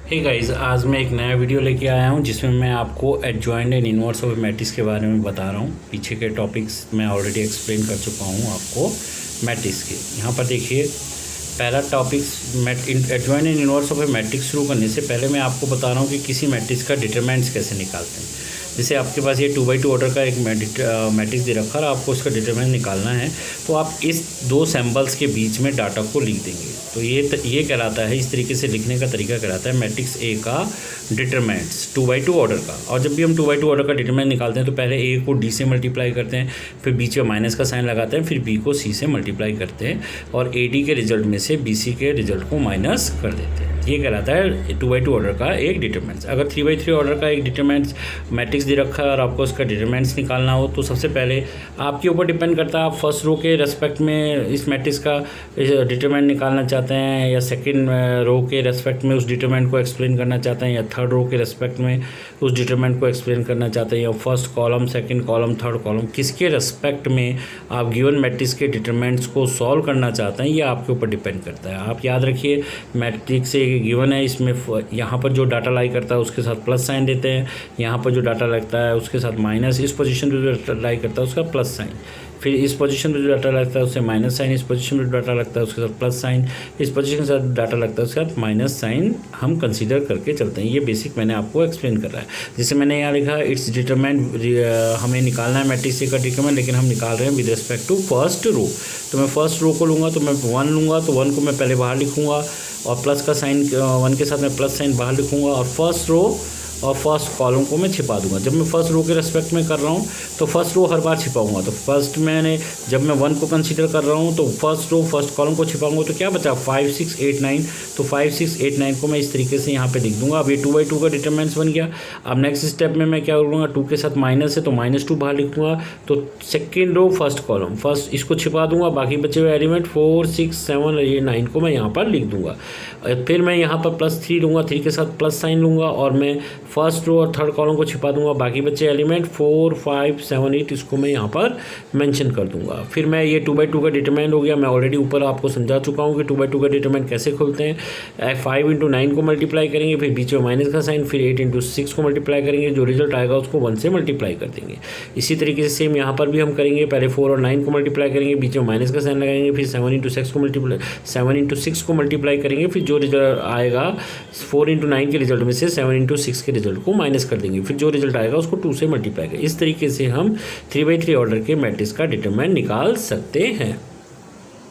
Hey guys, आज मैं एक नया वीडियो लेके आया हूं जिसमें मैं आपको adjoint and inverse of matrix के बारे में बता रहा हूं। पीछे के टॉपिक्स मैं ऑलरेडी एक्सप्लेन कर चुका हूं आपको मैट्रिक्स के। यहां पर देखिए, पहला topics adjoint and inverse of a matrix शुरू करने से पहले मैं आपको बता रहा हूं कि किसी मैट्रिक्स का डिटरमिनेंट्स कैसे निकालते हैं। जैसे आपके पास ये 2x2 ऑर्डर का एक मैट्रिक्स दे रखा है और आपको उसका डिटरमिनेंट निकालना है, तो आप इस दो सैम्पल्स के बीच में डाटा को लिख देंगे। तो ये कहलाता है, इस तरीके से लिखने का तरीका कहलाता है मैट्रिक्स ए का डिटरमिनेंट्स 2x2 ऑर्डर का। और जब भी हम 2x2 ऑर्डर का डिटरमिनेंट निकालते हैं तो पहले ए को डी से मल्टीप्लाई करते हैं, फिर बीच में माइनस का साइन लगाते हैं, फिर बी को सी से मल्टीप्लाई करते हैं और ए डी के रिजल्ट में से बी सी के रिजल्ट को माइनस कर देते हैं। ये कहलाता है 2x2 ऑर्डर का एक डिटरमिनेंट्स। अगर 3x3 ऑर्डर का एक डिटरमिनेंट्स मैट्रिक्स दे रखा है और आपको उसका डिटरमिनेंट्स निकालना हो, तो सबसे पहले आपके ऊपर डिपेंड करता है, आप फर्स्ट रो के रेस्पेक्ट में इस मैट्रिक्स का डिटरमिनेंट निकालना चाहते हैं या सेकंड रो के रेस्पेक्ट में उस डिटरमिनेंट को एक्सप्लेन करना चाहते हैं या थर्ड रो के रेस्पेक्ट में उस डिटरमिनेंट को एक्सप्लेन करना चाहते हैं या first column, second column, third column, किसके रेस्पेक्ट में आप गिवन मैट्रिक्स के डिटरमिनेंट्स को सॉल्व करना चाहते हैं, ये आपके ऊपर डिपेंड करता है। आप याद रखिए, मैट्रिक्स एक गिवन है, इसमें यहाँ पर जो डाटा लाई करता है उसके साथ प्लस साइन देते हैं, यहाँ पर जो डाटा लगता है उसके साथ माइनस, इस पोजीशन पे जो डाटा लाई करता है उसका प्लस साइन, फिर इस पोजीशन पे जो डाटा लगता है उससे माइनस साइन, इस पोजीशन पे जो डाटा लगता है उसके साथ प्लस साइन, इस पोजीशन के साथ डाटा लगता है उसके साथ माइनस साइन हम कंसीडर करके चलते हैं। ये बेसिक मैंने आपको एक्सप्लेन कर रहा है। जैसे मैंने यहाँ लिखा इट्स डिटरमिनेंट, हमें निकालना है मैट्रिक्स ए का डिटरमिनेंट, लेकिन हम निकाल रहे हैं with respect to first row. तो मैं फर्स्ट रो को लूँगा तो मैं 1 लूँगा, तो 1 को मैं पहले बाहर लिखूँगा और प्लस का साइन 1 के साथ मैं प्लस साइन बाहर लिखूँगा और फर्स्ट रो और फर्स्ट कॉलम को मैं छिपा दूंगा। जब मैं फर्स्ट रो के रेस्पेक्ट में कर रहा हूँ तो फर्स्ट रो हर बार छिपाऊंगा। तो फर्स्ट मैंने जब मैं 1 को कंसीडर कर रहा हूँ तो फर्स्ट रो फर्स्ट कॉलम को छिपाऊंगा, तो क्या बचा 5 6 8 9। तो 5 6 8 9 को मैं इस तरीके से यहाँ पे लिख दूंगा। अब ये 2x2 का डिटरमिनेंट्स बन गया। अब नेक्स्ट स्टेप में मैं क्या करूँगा, 2 के साथ माइनस है तो -2 बाहर लिखूँगा, तो second row first column, first इसको छिपा दूंगा, बाकी बचे हुए एलिमेंट 4 6 7 और ये 9 को मैं यहाँ पर लिख दूंगा। फिर मैं यहाँ पर +3 लूँगा, 3 के साथ प्लस साइन लूँगा और मैं फर्स्ट रो और थर्ड कॉलम को छिपा दूंगा, बाकी बचे एलिमेंट 4 5 7 8 इसको मैं यहाँ पर मेंशन कर दूंगा। फिर मैं ये 2x2 का डिटरमिनेंट हो गया। मैं ऑलरेडी ऊपर आपको समझा चुका हूँ कि 2x2 का डिटरमिनेंट कैसे खुलते हैं। 5 × 9 को मल्टीप्लाई करेंगे, फिर बीच में माइनस का साइन, फिर 8 × 6 को मल्टीप्लाई करेंगे, जो रिजल्ट आएगा उसको 1 से मल्टीप्लाई कर देंगे। इसी तरीके से सेम यहाँ पर भी हम करेंगे, पहले 4 और 9 को मल्टीप्लाई करेंगे, बीच में माइनस का साइन लगाएंगे, फिर 7 × 6 को मल्टीप्लाई करेंगे, फिर जो रिजल्ट आएगा 4 × 9 के रिजल्ट में से 7 × 6 के रिजल्ट को माइनस कर देंगे, फिर जो रिजल्ट आएगा उसको 2 से मल्टीप्लाई करेंगे। इस तरीके से हम 3x3 ऑर्डर के मैट्रिक्स का डिटरमिनेंट निकाल सकते हैं।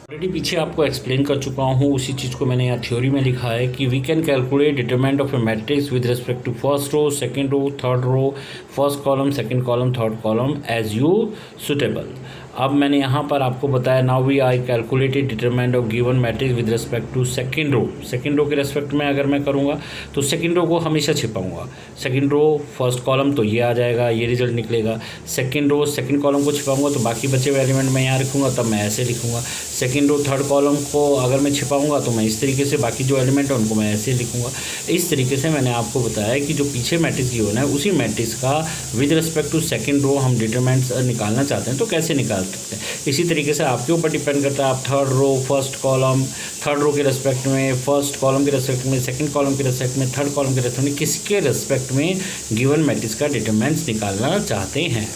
ऑलरेडी पीछे आपको एक्सप्लेन कर चुका हूँ, उसी चीज़ को मैंने यहाँ थ्योरी में लिखा है कि we can calculate determinant of a matrix with respect to first row, second row, third row, first column, second column, third column as you suitable. अब मैंने यहाँ पर आपको बताया, now we I calculated determinant of given matrix with respect to second row. Second row के respect में अगर मैं करूँगा तो सेकंड रो को हमेशा छिपाऊंगा। सेकंड रो फर्स्ट कॉलम तो ये आ जाएगा, ये रिजल्ट निकलेगा। सेकंड रो सेकंड कॉलम को छिपाऊंगा तो बाकी बचे हुए एलिमेंट मैं यहाँ रखूँगा, तब मैं ऐसे लिखूँगा। सेकंड रो थर्ड कॉलम को अगर मैं छिपाऊंगा तो मैं इस तरीके से, बाकी जो एलिमेंट है उनको मैं ऐसे लिखूँगा। इस तरीके से मैंने आपको बताया कि जो पीछे मैट्रिक्स गिवन है उसी मैट्रिक्स का with respect to second row हम डिटरमिनेंट्स निकालना चाहते हैं तो कैसे निकाल सकते हैं। इसी तरीके से आपके ऊपर डिपेंड करता है, आप third row first column, third row के रेस्पेक्ट में, फर्स्ट कॉलम के रेस्पेक्ट में, सेकंड कॉलम के रेस्पेक्ट में, थर्ड कॉलम के रेस्पेक्ट में, किसके रेस्पेक्ट में गिवन मैट्रिक्स का डिटरमिनेंट्स निकालना चाहते हैं।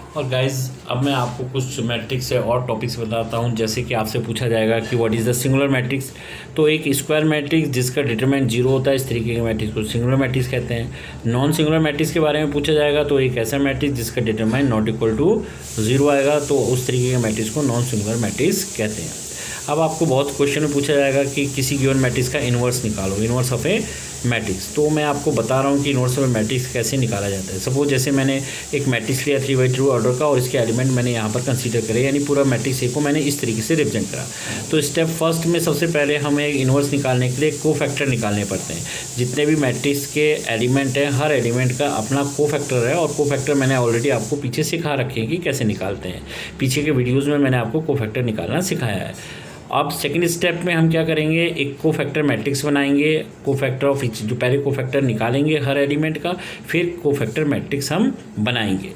और गाइज़, अब मैं आपको कुछ मैट्रिक्स से और टॉपिक्स बताता हूं। जैसे कि आपसे पूछा जाएगा कि what is the singular matrix, तो एक स्क्वायर मैट्रिक्स जिसका डिटरमिनेंट 0 होता है, इस तरीके के मैट्रिक्स को सिंगुलर मैट्रिक्स कहते हैं। नॉन सिंगुलर मैट्रिक्स के बारे में पूछा जाएगा तो एक ऐसा मैट्रिक्स जिसका डिटरमिनेंट नॉट इक्वल टू 0 आएगा, तो उस तरीके के मैट्रिक्स को नॉन सिंगुलर मैट्रिक्स कहते हैं। अब आपको बहुत क्वेश्चन में पूछा जाएगा कि किसी गिवन मैट्रिक्स का इन्वर्स निकालो, इन्वर्स ऑफ ए मैट्रिक्स। तो मैं आपको बता रहा हूँ कि इन्वर्स ऑफ ए मैट्रिक्स कैसे निकाला जाता है। सपोज जैसे मैंने एक मैट्रिक्स लिया 3x2 ऑर्डर का और इसके एलिमेंट मैंने यहाँ पर कंसीडर करे, यानी पूरा मैट्रिक्स ए को मैंने इस तरीके से रिप्रेजेंट करा। तो स्टेप फर्स्ट में सबसे पहले हमें इन्वर्स निकालने के लिए कोफैक्टर निकालने पड़ते हैं। जितने भी मैट्रिक्स के एलिमेंट हैं, हर एलिमेंट का अपना कोफैक्टर है और कोफैक्टर मैंने ऑलरेडी आपको पीछे सिखा रखे हैं कि कैसे निकालते हैं। पीछे के वीडियोज़ में मैंने आपको कोफैक्टर निकालना सिखाया है। अब सेकंड स्टेप में हम क्या करेंगे, एक कोफैक्टर मैट्रिक्स बनाएंगे, कोफैक्टर ऑफ ईच, जो पहले कोफैक्टर निकालेंगे हर एलिमेंट का, फिर कोफैक्टर मैट्रिक्स हम बनाएंगे।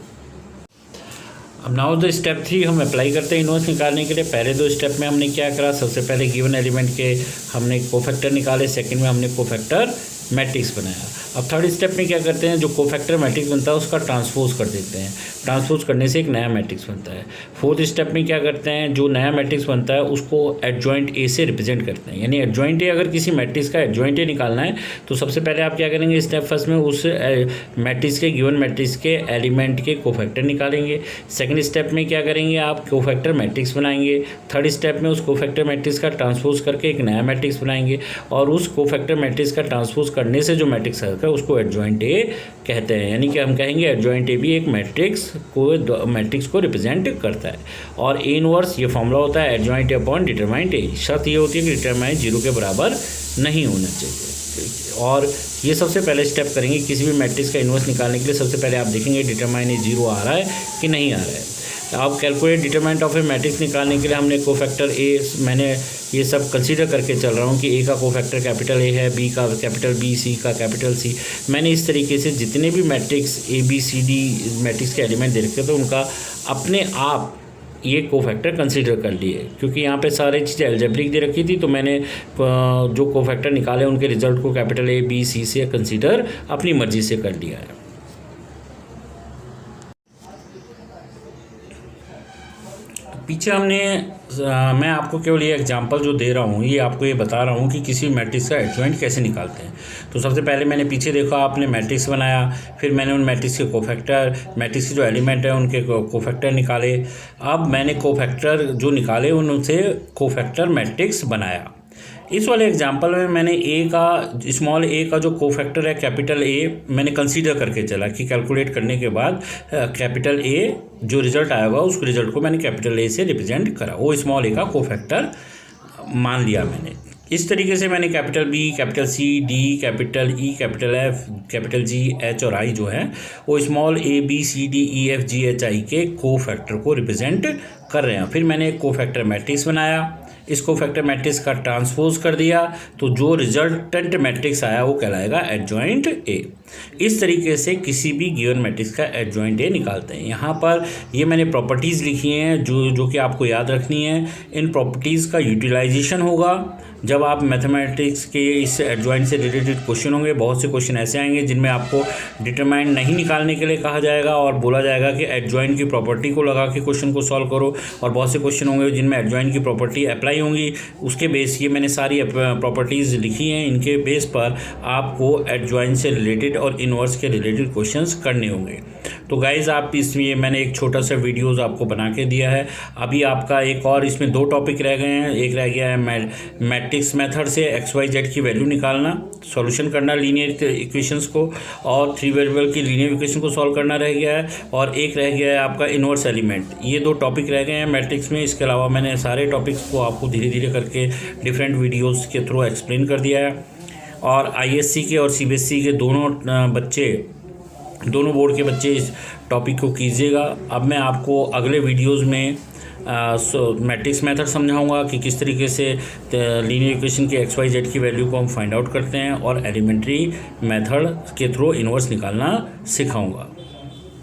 अब नाउ द स्टेप 3 हम अप्लाई करते हैं इनवर्स निकालने के लिए। पहले 2 स्टेप में हमने क्या करा, सबसे पहले गिवन एलिमेंट के हमने कोफैक्टर निकाले, सेकंड में हमने कोफैक्टर मैट्रिक्स बनाया। अब थर्ड स्टेप में क्या करते हैं, जो कोफैक्टर मैट्रिक्स बनता है उसका ट्रांसपोज कर देते हैं। ट्रांसपोज करने से एक नया मैट्रिक्स बनता है। फोर्थ स्टेप में क्या करते हैं, जो नया मैट्रिक्स बनता है उसको एडजॉइंट ए से रिप्रेजेंट करते हैं। यानी एडजॉइंट ए, अगर किसी मैट्रिक्स का एडजॉइंट ए निकालना है तो सबसे पहले आप क्या करेंगे, स्टेप फर्स्ट में उस मैट्रिक्स के गिवन मैट्रिक्स के एलिमेंट के कोफैक्टर निकालेंगे। सेकंड स्टेप में क्या करेंगे, आप कोफैक्टर मैट्रिक्स बनाएंगे। थर्ड स्टेप में उस कोफैक्टर मैट्रिक्स का ट्रांसपोज करके एक नया मैट्रिक्स बनाएंगे, और उस कोफैक्टर मैट्रिक्स का ट्रांसपोज करने से जो मैट्रिक्स आता है उसको एडजॉइंट ए कहते हैं। यानी कि हम कहेंगे एडजॉइंट ए भी एक मैट्रिक्स को रिप्रेजेंट करता है। और ए इनवर्स ये फॉर्मूला होता है एडजॉइंट ए अपॉन डिटरमाइंट ए। शर्त ये होती है कि डिटरमाइंट 0 के बराबर नहीं होना चाहिए। और ये सबसे पहले स्टेप करेंगे किसी भी मैट्रिक्स का इनवर्स निकालने के लिए। सबसे पहले आप देखेंगे डिटरमाइंट ए 0 आ रहा है कि नहीं आ रहा है। आप कैलकुलेट डिटरमाइंट ऑफ ए मैट्रिक्स निकालने के लिए हमने कोफैक्टर ए, मैंने ये सब कंसीडर करके चल रहा हूँ कि ए का कोफैक्टर कैपिटल ए है, बी का कैपिटल बी, सी का कैपिटल सी। मैंने इस तरीके से जितने भी matrix A B C D matrix के एलिमेंट दे रखे थे उनका अपने आप ये कोफैक्टर कंसीडर कर लिए। क्योंकि यहाँ पे सारी चीज़ें एल्जेब्रिक दे रखी थी तो मैंने जो कोफैक्टर निकाले उनके रिजल्ट को कैपिटल ए बी सी से कंसीडर अपनी मर्जी से कर लिया है। पीछे हमने मैं आपको केवल ये एग्जांपल जो दे रहा हूँ, ये आपको ये बता रहा हूँ कि किसी मैट्रिक्स का एडजॉइंट कैसे निकालते हैं। तो सबसे पहले मैंने पीछे देखा, आपने मैट्रिक्स बनाया, फिर मैंने उन मैट्रिक्स के कोफैक्टर, मैट्रिक्स के जो एलिमेंट है उनके कोफैक्टर निकाले। अब मैंने कोफैक्टर जो निकाले उनसे कोफैक्टर मैट्रिक्स बनाया। इस वाले एग्जांपल में मैंने ए का, स्मॉल ए का जो कोफैक्टर है कैपिटल ए, मैंने कंसीडर करके चला कि कैलकुलेट करने के बाद कैपिटल ए जो रिजल्ट आएगा उस रिजल्ट को मैंने कैपिटल ए से रिप्रेजेंट करा, वो स्मॉल ए का कोफैक्टर मान लिया मैंने। इस तरीके से मैंने capital B, capital C, D, capital E, capital F, capital G, H और आई जो है वो small A B C D E F G H I के कोफैक्टर को रिप्रेजेंट कर रहे हैं। फिर मैंने एक कोफैक्टर मैट्रिक्स बनाया, इस कोफैक्टर मैट्रिक्स का ट्रांसपोज कर दिया तो जो रिजल्टेंट मैट्रिक्स आया वो कहलाएगा एडजॉइंट ए। इस तरीके से किसी भी गिवन मैट्रिक्स का एडजॉइंट ए निकालते हैं। यहाँ पर ये मैंने प्रॉपर्टीज़ लिखी हैं जो कि आपको याद रखनी है। इन प्रॉपर्टीज़ का यूटिलाइजेशन होगा जब आप मैथमेटिक्स के इस एडजॉइंट से रिलेटेड क्वेश्चन होंगे। बहुत से क्वेश्चन ऐसे आएंगे जिनमें आपको डिटरमाइंट नहीं निकालने के लिए कहा जाएगा और बोला जाएगा कि एडजॉइंट की प्रॉपर्टी को लगा के क्वेश्चन को सॉल्व करो। और बहुत से क्वेश्चन होंगे जिनमें एडजॉइंट की प्रॉपर्टी अप्लाई होंगी। उसके बेस, ये मैंने सारी प्रॉपर्टीज़ लिखी हैं, इनके बेस पर आपको एडजॉइंट से रिलेटेड और इनवर्स के रिलेटेड क्वेश्चंस करने होंगे। तो गाइज़ आप इसमें मैंने एक छोटा सा वीडियोस आपको बना के दिया है। अभी आपका एक और इसमें 2 टॉपिक रह गए हैं। एक रह गया है मैट्रिक्स मेथड से एक्स वाई जेड की वैल्यू निकालना, सॉल्यूशन करना लीनियर इक्वेशंस को, और 3 वेरिएबल की लीनियर इक्वेशन को सॉल्व करना रह गया है। और एक रह गया है आपका इनवर्स एलिमेंट। ये 2 टॉपिक रह गए हैं मैट्रिक्स में। इसके अलावा मैंने सारे टॉपिक्स को आपको धीरे धीरे करके डिफरेंट वीडियोज़ के थ्रू एक्सप्लेन कर दिया है। और ISC के और CBSE के दोनों बोर्ड के बच्चे इस टॉपिक को कीजिएगा। अब मैं आपको अगले वीडियोज़ में मैट्रिक्स मेथड समझाऊंगा कि किस तरीके से लीनियर इक्वेशन के एक्स वाई जेड की वैल्यू को हम फाइंड आउट करते हैं, और एलिमेंट्री मेथड के थ्रू इनवर्स निकालना सिखाऊंगा।